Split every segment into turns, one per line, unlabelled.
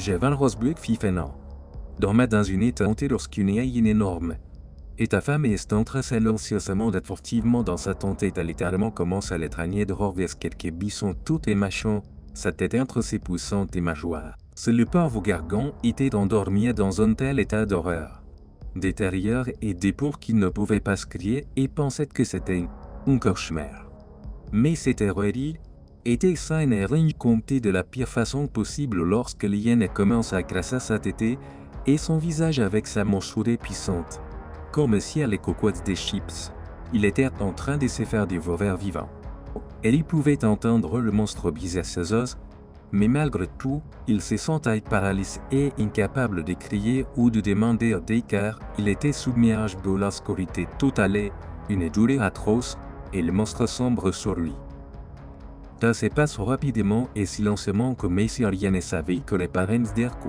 J'ai 20 roseblocs fifenant. Dormait dans une étente lorsqu'une hyène énorme. Et ta femme est entrée silencieusement et furtivement dans sa tente et a littéralement commencé à l'étragner dehors vers quelques buissons tout émachant, sa tête entre ses poussantes et mâchoires. Ce le pauvre gargon était endormi dans un tel état d'horreur, des terreurs et des peurs qu'il ne pouvait pas se crier et pensait que c'était un cauchemar. Mais cette rêverie était saine et racontée de la pire façon possible lorsque l'hyène commence à crasser sa tête et son visage avec sa mâchoire puissante. Comme si à les cocottes des chips, il était en train de se faire dévorer vivant. Et il pouvait entendre le monstre biser ses os, mais malgré tout, il se sentait paralysé et incapable de crier ou de demander d'aide car il était submergé dans l'obscurité totale, une douleur atroce, et le monstre sombre sur lui. Ça se passe rapidement et silencieusement comme si rien ne savait que les parents d'Erko,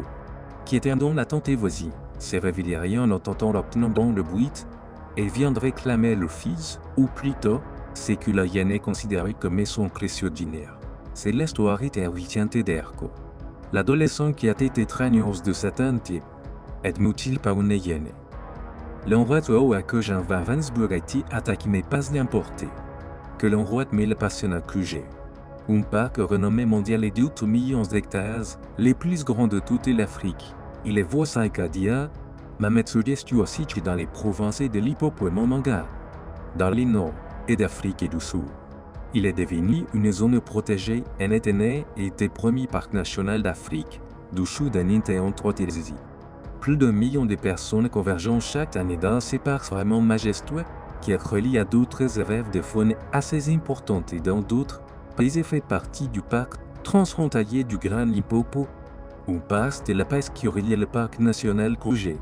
qui étaient dans la tente voisine, se réveilleraient en entendant dans le bruit, et viendraient clamer le fils, ou plutôt, ce que la hyène considérait comme son précieux dîner. C'est l'histoire terrifiante d'Erko. L'adolescent qui a été traîneuse de sa tante est mutilé par une hyène. L'endroit à que Jean Van Vansburg a été attaqué n'est pas n'importe. Que l'endroit mais le passionnant QG. Un parc renommé mondial et d'8 millions d'hectares, les plus grands de toute l'Afrique. Il est voisin Acadia, Mametsudestu aussi dans les provinces de l'Hippopotamanga, dans le nord et d'Afrique du Sud. Il est devenu une zone protégée et est né et était premier parc national d'Afrique, du Sud et entre autres. Plus d'1 million de personnes convergent chaque année dans ces parcs vraiment majestueux, qui est relié à d'autres rêves de faune assez importantes et dans d'autres pays fait partie du parc transfrontalier du Grand Limpopo. On passe de la pêche qui relie le parc national Kruger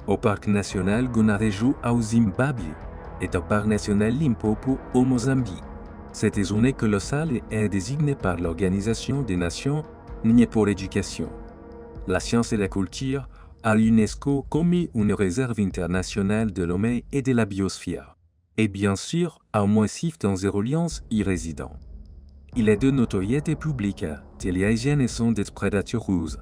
au parc national Gonarejo au Zimbabwe et au parc national Limpopo au Mozambique. Cette zone colossale est désignée par l'Organisation des Nations Unies pour l'éducation, la science et la culture à l'UNESCO comme une réserve internationale de l'homme et de la biosphère, et bien sûr à un massif dans reliance y résident. Il est de notoriété publique que les hyènes sont des prédateurs russes,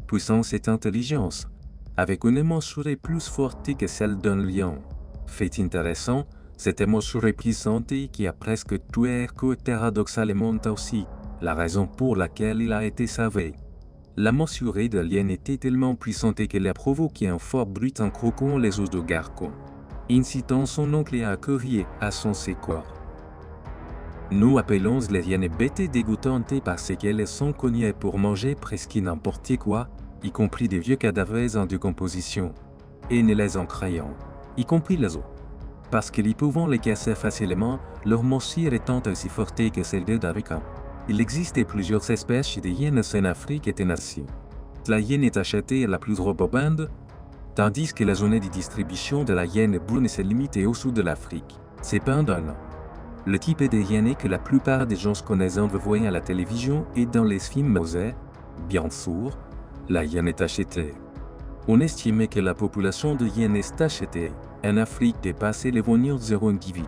puissance et intelligence, avec une mâchoire plus forte que celle d'un lion. Fait intéressant, cette mâchoire puissante qui a presque tué Erko est paradoxalement aussi la raison pour laquelle il a été sauvé. La mâchoire de l'hyène était tellement puissante qu'elle a provoqué un fort bruit en croquant les os de gargon, incitant son oncle à courir à son secours. Nous appelons les hyènes bêtes dégoûtantes parce qu'elles sont connues pour manger presque n'importe quoi, y compris des vieux cadavres en décomposition, et ne les en craignant, y compris les os. Parce qu'ils pouvant les casser facilement, leur morsure étant aussi forte que celle des Darika. Il existe plusieurs espèces de hyènes en Afrique et en Asie. La hyène est achetée à la plus robande, tandis que la zone de distribution de la hyène brune se limite au sud de l'Afrique. Cependant, le type de hyène que la plupart des gens connaissent en voyant à la télévision et dans les films osés, bien sûr, la hyène est achetée. On estime que la population de hyènes est achetée en Afrique dépasse les 0 individus.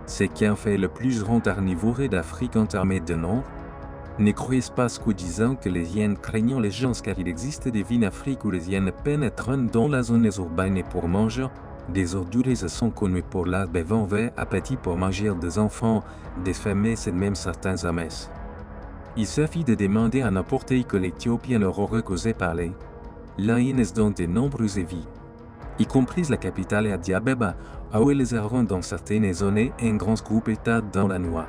Ce qui en fait le plus grand carnivore d'Afrique en termes de nombre. Ne croyez pas qu'en disant que les hyènes craignent les gens car il existe des villes en Afrique où les hyènes pénètrent dans la zone urbaine pour manger. Des ordures sont connues pour leur besoin appétit pour manger des enfants, des femmes et même certains hommes. Il suffit de demander à n'importe quel Éthiopien leur aurait causé parler. La hyène est dans de nombreuses villes, y compris la capitale Addis Abeba, où ils errent dans certaines zones et un grand groupe état dans la nuit,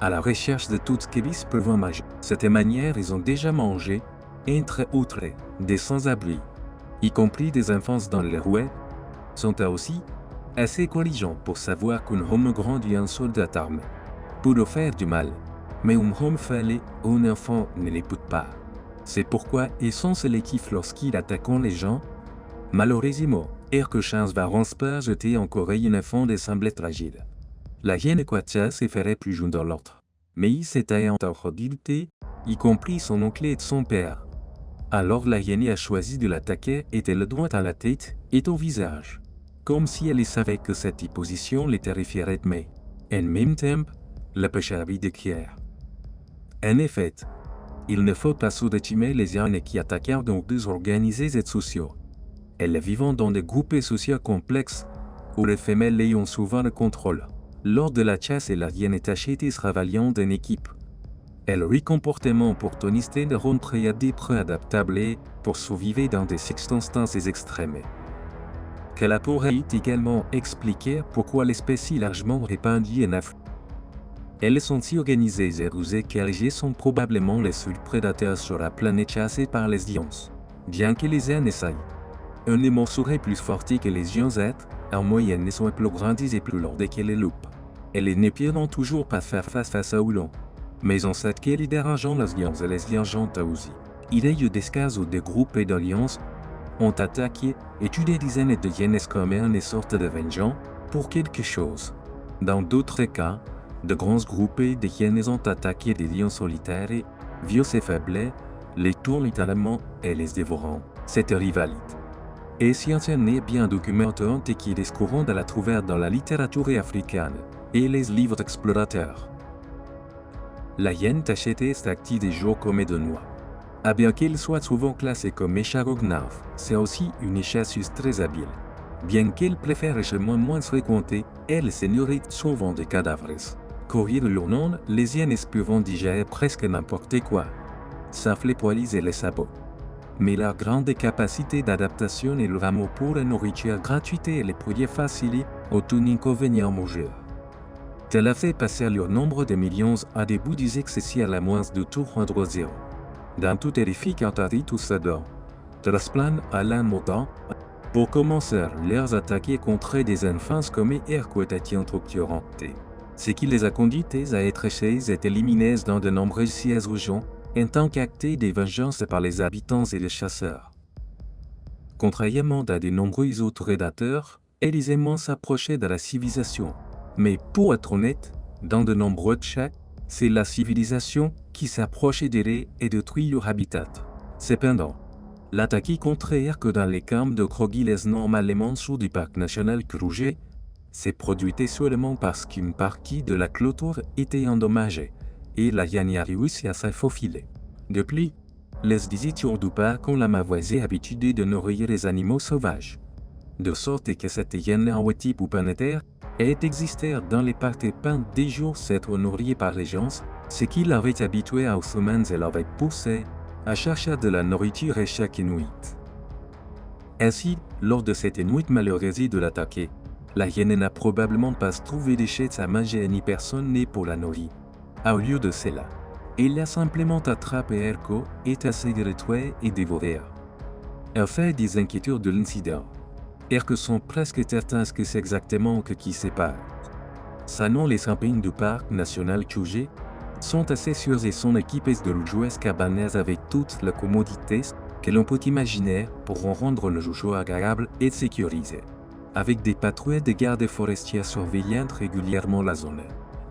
à la recherche de tout ce qu'ils peuvent manger. De cette manière, ils ont déjà mangé, entre autres, des sans-abri, y compris des enfants dans les rues, sont aussi assez intelligents pour savoir qu'un homme grandit un soldat armé pour faire du mal, mais un homme faible ou un enfant ne l'écoute pas. C'est pourquoi ils sont sélectifs lorsqu'ils attaquent les gens. Malheureusement, Erko Chance va pas jeter encore une enfant de semblait fragile. La hyène Quatia se ferait plus jeune dans l'autre, mais il s'était encore dilté, y compris son oncle et son père. Alors la hyène a choisi de l'attaquer et le droit à la tête et au visage, comme si elle savait que cette position les terrifierait mais, en même temps, la pêcherait de crier. En effet, Il ne faut pas sous-estimer les jeunes qui attaquent donc des organisés et sociaux. Elles vivent dans des groupes sociaux complexes, où les femelles ayant souvent le contrôle. Lors de la chasse, la hyène est achetée travaillant en équipe. Elle a un comportement opportuniste de rentrer à d'être adaptable pour survivre dans des circonstances extrêmes. Cela pourrait également expliquer pourquoi l'espèce est largement répandue en Afrique. Elles sont si organisées et rusées qu'elles sont probablement les seuls prédateurs sur la planète chassés par les lions. Bien que les hyènes essayent. Un aimant serait plus fort que les lions en moyenne sont plus grandes et plus lourdes que les loups. Elles ne peuvent toujours pas faire face aux lions. Mais on sait que les dérangeants les lions et les lions aussi. Il y a eu des cas où des groupes de lions ont attaqué et tué des dizaines de hyènes comme une sorte de vengeance pour quelque chose. Dans d'autres cas, de grands groupes de hyènes ont attaqué des lions solitaires, vieux et faibles, les tuant littéralement et les dévorant. Cette rivalité est si ancienne et bien documentée qu'il est courant de la trouver dans la littérature africaine et les livres explorateurs. La hyène tachetée est active des jours comme de nuit. Bien qu'elle soit souvent classée comme écharognave, c'est aussi une chasseuse très habile. Bien qu'elle préfère les chemins moins fréquentés, elle se nourrit souvent de cadavres. Courir le long, les hyènes peuvent digérer presque n'importe quoi, sauf les poils et les sabots. Mais leur grande capacité d'adaptation et leur amour pour la nourriture gratuite et les produits faciles ont un inconvénient majeur. Cela fait passer leur nombre de millions à des bouts d'excès à la moins de tout rendre zéro. Dans tout terrifique entité tout ça donne. Transplant à l'un mordant. Pour commencer, leurs attaques contre des enfants comme équation structurante. Ce qui les a conduites à être chaises et éliminées dans de nombreuses sièges urgents, en tant qu'acte de vengeance par les habitants et les chasseurs. Contrairement à de nombreux autres prédateurs, elles aiment s'approcher de la civilisation. Mais pour être honnête, dans de nombreux cas, c'est la civilisation qui s'approche d'eux et détruit leur habitat. Cependant, l'attaque contraire que dans les camps de crocodiles normalement sous du parc national Kruger, s'est produite seulement parce qu'une partie de la clôture était endommagée, et la hyène a réussi à se faufiler. De plus, les visiteurs du parc ont la mauvaise habitude de nourrir les animaux sauvages. De sorte que cette hyène en type ou planétaire est existé dans les parcs pendant des jours s'être nourrie par les gens, ce qui l'avait habitué aux humains et l'avait poussé à chercher de la nourriture chaque nuit. Ainsi, lors de cette nuit malheureuse de l'attaquer, la hyène n'a probablement pas trouvé de choses à manger ni personne n'est pour la nourrir. Au lieu de cela, elle a simplement attrapé Erko et essayé de le tuer et dévorer. Elle fait des inquiétudes de l'incident. Erko sont presque certains que c'est exactement ce qui se passe. Sinon, les campagnes du parc national Kruger sont assez sûrs et sont équipés de luxueuses cabanes avec toutes les commodités que l'on peut imaginer pour rendre le jeu agréable et sécurisé. Avec des patrouilles de gardes forestiers surveillant régulièrement la zone.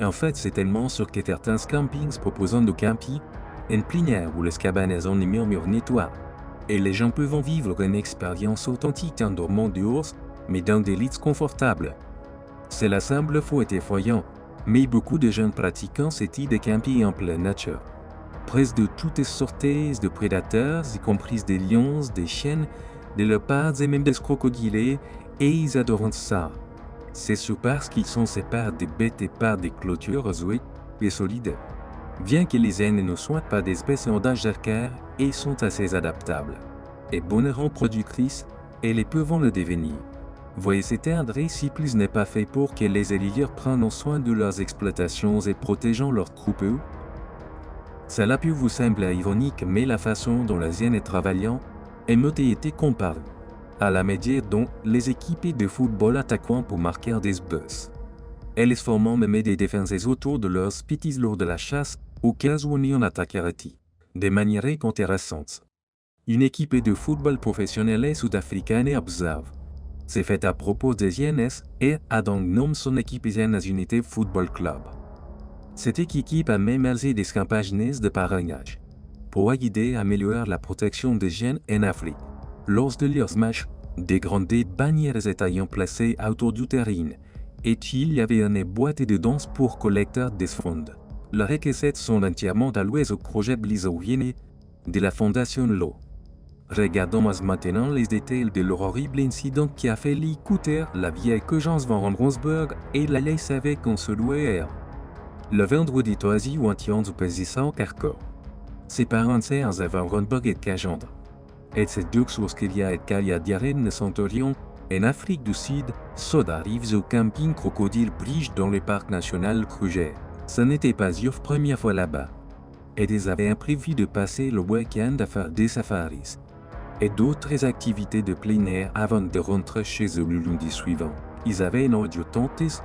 En fait, c'est tellement sûr que certains campings proposant de camper en plein air où les cabanes ont les murmures nettoient. Et les gens peuvent vivre une expérience authentique en dormant dehors, mais dans des lits confortables. Cela semble faux et effrayant, mais beaucoup de jeunes pratiquants cette idée de camper en pleine nature. Presque de toutes sortes de prédateurs, y compris des lions, des chiens, des léopards et même des crocodiles, et ils adorent ça. C'est sûr parce qu'ils sont séparés des bêtes et par des clôtures osées et solides. Bien que les hyènes ne soient pas des espèces en danger et sont assez adaptables et bonnement productrices, elles peuvent le devenir. Voyez cet endroit si plus n'est pas fait pour que les éleveurs prennent soin de leurs exploitations et protégeant leurs troupeaux. Cela peut vous sembler ironique, mais la façon dont les hyènes travaillent est été comparée à la manière dont les équipes de football attaquent pour marquer des buts. Elles forment même des défenses autour de leurs petits lors de la chasse, au cas où on y en attaquerait. De manière intéressante. Une équipe de football professionnelle sud-africaine observe. C'est fait à propos des hyènes et a donc nommé son équipe Hyènes Unité Football Club. Cette équipe a même lancé des campagnes de parrainage pour aider à améliorer la protection des hyènes en Afrique. Lors de leurs matchs, des grandes bannières étaient placées autour du terrain, et il y avait une boîte de danse pour collecter des fonds. Leurs recettes sont entièrement allouées au projet Blizzard de la Fondation Law. Regardons maintenant les détails de leur horrible incident qui a fait écouter la vieille Cogence van Ronsburg et la laisse avec un seul ouïe. Le vendredi 3 juin du président Carco. Ses parents van Ronsburg et Cagendre. Et ces deux sources qu'il y a et qu'il y a d'Irène Centurion, en Afrique du Sud, Sod arrive au camping Crocodile Bridge dans le parc national Kruger. Ce n'était pas leur première fois là-bas. Et ils avaient prévu de passer le week-end à faire des safaris et d'autres activités de plein air avant de rentrer chez eux le lundi suivant. Ils avaient une audio tantiste,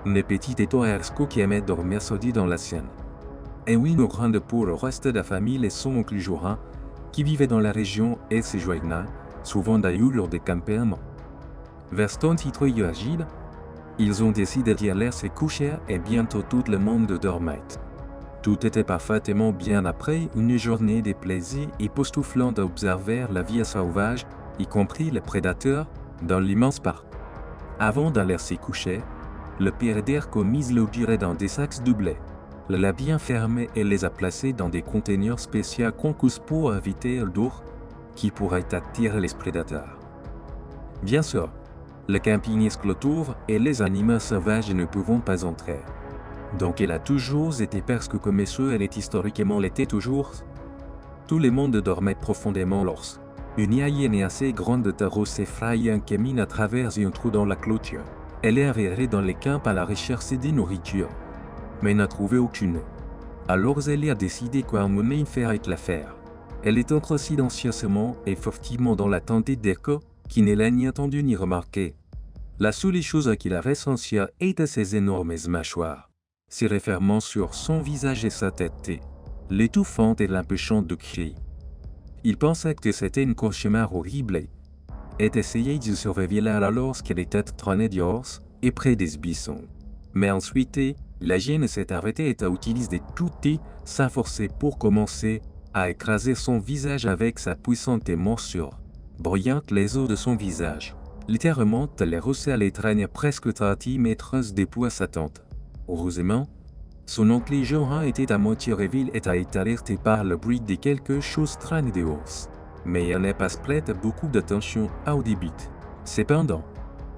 une petite étoile qui aimait dormir sodi dans la sienne. Et oui, nous grande pour le reste de la famille et son oncle Jorin, qui vivait dans la région et ses joignards, souvent d'ailleurs lors des campements. Vers ton titre agile, ils ont décidé d'y aller se coucher et bientôt tout le monde dormait. Tout était parfaitement bien après une journée de plaisir époustouflant d'observer la vie sauvage, y compris les prédateurs, dans l'immense parc. Avant d'aller se coucher, le père d'Erco mise l'eau durée dans des sacs doublés, l'a bien fermé et les a placés dans des conteneurs spéciaux conçus pour éviter l'odeur qui pourrait attirer les prédateurs. Bien sûr, le camping est clôture et les animaux sauvages ne pouvant pas entrer. Donc elle a toujours été parce que comme ceux elle est historiquement l'était toujours. Tout le monde dormait profondément lorsque une hyène assez grande de tarot s'effraie un camine à travers un trou dans la clôture. Elle est arrivée dans les camps à la recherche des nourritures, mais n'a trouvé aucune. Alors elle a décidé quoi mener faire avec l'affaire. Elle est entrée silencieusement et furtivement dans la tente d'Erco, qui ne l'a ni entendu ni remarqué. La seule chose qu'il avait sentie était ses énormes mâchoires, se refermant sur son visage et sa tête, l'étouffant et l'empêchant de crier. Il pensait que c'était un cauchemar horrible et essayait de survivre lorsqu'elle était traînée dehors et près des buissons. Mais ensuite, la hyène s'est arrêtée et a utilisé toutes sa force pour commencer à écraser son visage avec sa puissante morsure, brouillant les os de son visage. Littéralement, elle est rossée à l'étreigne presque 30 mètres depuis sa tente. Heureusement, son oncle Jorin était à moitié réveillé et a été alerté par le bruit de quelque chose traîné dehors. Mais il n'a pas prêté beaucoup d'attention au début. Cependant,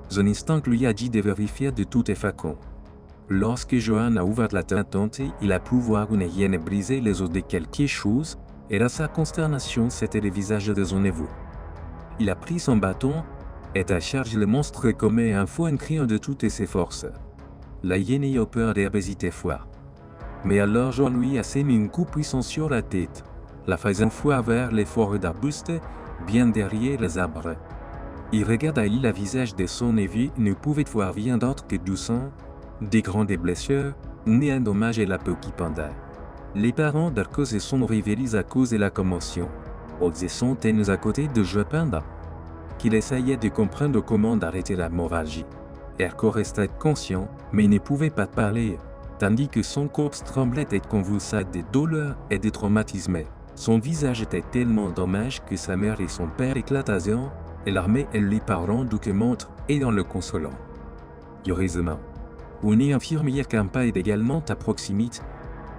son instinct lui a dit de vérifier de tout est facon. Lorsque Johan a ouvert la tente, il a pu voir une hyène briser les os de quelque chose, et à sa consternation c'était le visage de son neveu. Il a pris son bâton et a chargé le monstre comme un fou en criant de toutes ses forces. La hyène a peur et a hésité fort. Mais alors Johan lui a mis un coup puissant sur la tête, la faisant fuir vers les forêts d'arbustes, bien derrière les arbres. Il regarda le visage de son neveu et ne pouvait voir rien d'autre que du sang, des grandes blessures, un dommage et la peau qui pendait. Les parents d'Erco se sont réveillés à cause de la commotion. Ils sont tenus à côté de Joe pendant qu'il essayait de comprendre comment arrêter l'hémorragie. Erco restait conscient, mais ne pouvait pas parler, tandis que son corps tremblait et convulsait de douleur et de traumatisme. Son visage était tellement dommage que sa mère et son père éclatèrent, et l'armée et les parents doucement et en le consolant. Heureusement, une infirmière campagne également à proximité,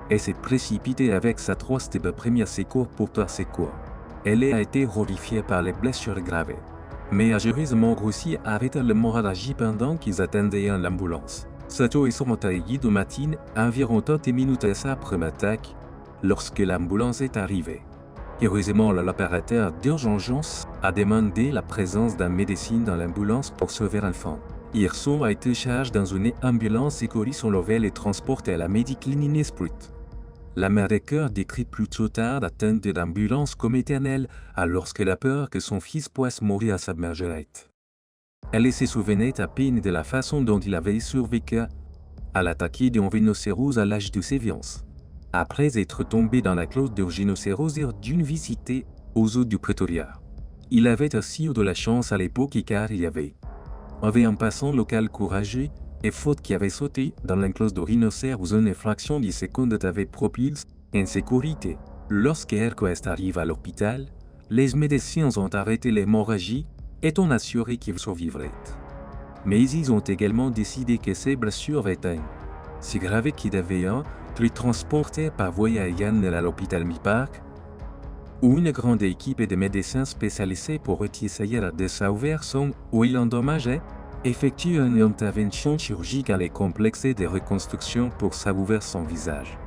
et s'est précipitée avec sa trousse de premiers secours pour faire secours. Elle a été horrifiée par les blessures graves, mais a heureusement réussi à arrêter l'hémorragie pendant qu'ils attendaient l'ambulance. Sato et son taillé de matin, environ 30 minutes après l'attaque, lorsque l'ambulance est arrivée. Heureusement, l'opérateur d'urgence a demandé la présence d'un médecin dans l'ambulance pour sauver l'enfant. Hirson a été chargé dans une ambulance et Cory son level et transporté à la Mediclinique Esprit. La mère de cœur décrit plus tard atteinte d'ambulance comme éternelle alors qu'elle a peur que son fils puisse mourir à sa margerette. Elle se souvenait à peine de la façon dont il avait survécu à l'attaque d'un rhinocéros à l'âge de séviance. Après être tombé dans la clause de rhinocéros d'une visite aux eaux du Pretoria. Il avait aussi eu de la chance à l'époque car il y avait un passant local courageux et faute qui avait sauté dans l'enclos de rhinocéros une fraction de seconde avait propulsé en sécurité. Lorsque Hercules arrive à l'hôpital, les médecins ont arrêté l'hémorragie et ont assuré qu'il survivrait. Mais ils ont également décidé que ses blessures étaient si graves qu'il devait puis transportés par voie aérienne à l'hôpital Mi-Parc, où une grande équipe de médecins spécialisés pour essayer de sauver son ou l'endommager, effectue une intervention chirurgicale complexe de reconstruction pour sauver son visage.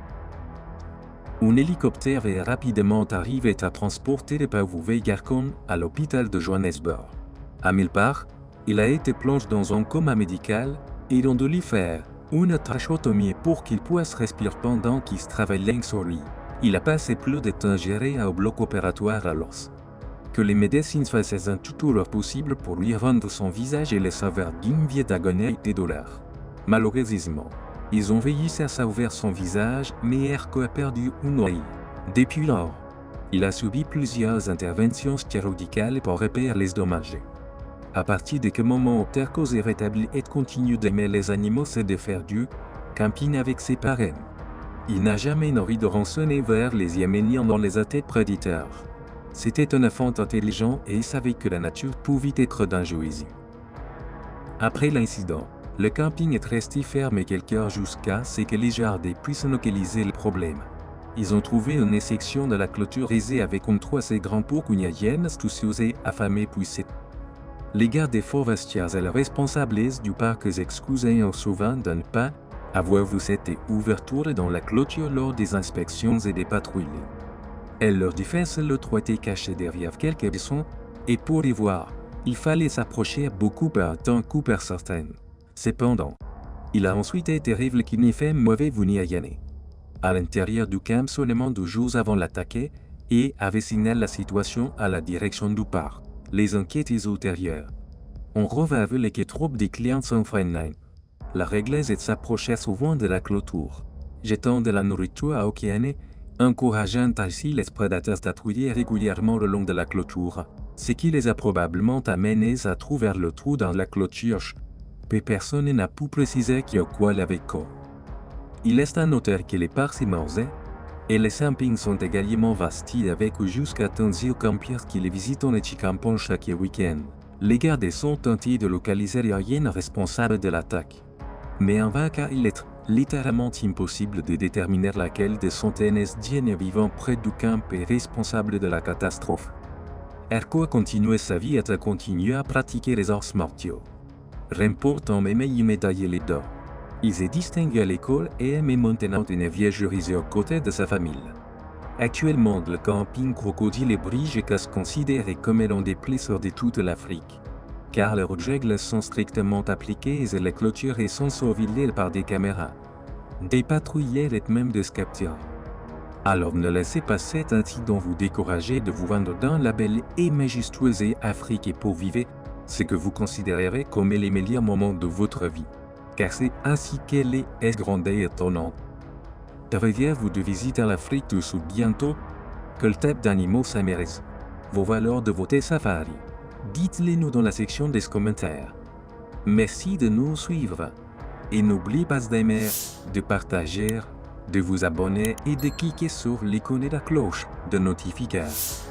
Un hélicoptère est rapidement arrivé à transporter le pauvre garçon à l'hôpital de Johannesburg. À Mi-Parc, il a été plongé dans un coma médical et on doit lui faire une trachéotomie pour qu'il puisse respirer pendant qu'il travaille sur lui. Il a passé plus de temps géré au bloc opératoire à l'os. Que les médecins fassent tout leur possible pour lui rendre son visage et le sauver d'une vie d'agonie et de douleur. Malheureusement, ils ont réussi à sauver son visage, mais Erko a perdu un œil. Depuis lors, il a subi plusieurs interventions chirurgicales pour réparer les dommages. À partir de ce moment, Erko s'est rétabli et continue d'aimer les animaux et de faire du camping avec ses parents. Il n'a jamais nourri de rançonner vers les Yéméniens dans les attaques prédateurs. C'était un enfant intelligent et il savait que la nature pouvait être dangereuse. Après l'incident, le camping est resté fermé quelques heures jusqu'à ce que les jardins puissent localiser le problème. Ils ont trouvé une section de la clôture aisée avec un toit assez grand pour qu'une hyène soucieuse affamée puisse. Les gardes forestiers et les responsables du parc s'excusaient souvent de ne pas avoir vu cette ouverture dans la clôture lors des inspections et des patrouilles. Et leur défense le toit était caché derrière quelques buissons, et pour y voir, il fallait s'approcher beaucoup par temps Cooper certain. Cependant, il a ensuite été révélé qu'il n'y fait mauvais venir Yanné. À l'intérieur du camp seulement 2 jours avant l'attaque, et avait signalé la situation à la direction du parc. Les enquêtes ultérieures ont révélé que trop de clients s'enfreignaient. La régleuse s'approchait souvent de la clôture, jetant de la nourriture à Okiane, encourageant ainsi les prédateurs à patrouiller régulièrement le long de la clôture, ce qui les a probablement amenés à trouver le trou dans la clôture. Mais personne n'a pu préciser qui ou quoi l'avait causé. Il est à noter que les parcs immersés et les campings sont également vastes avec jusqu'à 10 campiers qui les visitent en camping chaque week-end. Les gardes sont tentés de localiser l'hyène responsable de l'attaque. Mais en vain car il est littéralement impossible de déterminer laquelle des centaines d'hyènes vivant près du camp est responsable de la catastrophe. Erko a continué sa vie et a continué à pratiquer les arts martiaux, remportant même une médaille d'or. Il s'est distingué à l'école et est maintenant une vieille jurisée aux côtés de sa famille. Actuellement, le camping Crocodile et Bridge est considéré comme l'un des plus sûrs de toute l'Afrique, car les règles sont strictement appliquées et les clôtures sont surveillées par des caméras, des patrouilleurs et même des capteurs. Alors ne laissez pas cet incident vous décourager de vous rendre dans la belle et majestueuse Afrique pour vivre ce que vous considérerez comme les meilleurs moments de votre vie, car c'est ainsi qu'elle est grande et étonnante. Prévoyez-vous de visiter l'Afrique du Sud bientôt? Quel type d'animaux ça mérite? Vos valeurs de votre safari? Dites-les nous dans la section des commentaires. Merci de nous suivre. Et n'oubliez pas d'aimer, de partager, de vous abonner et de cliquer sur l'icône de la cloche de notification.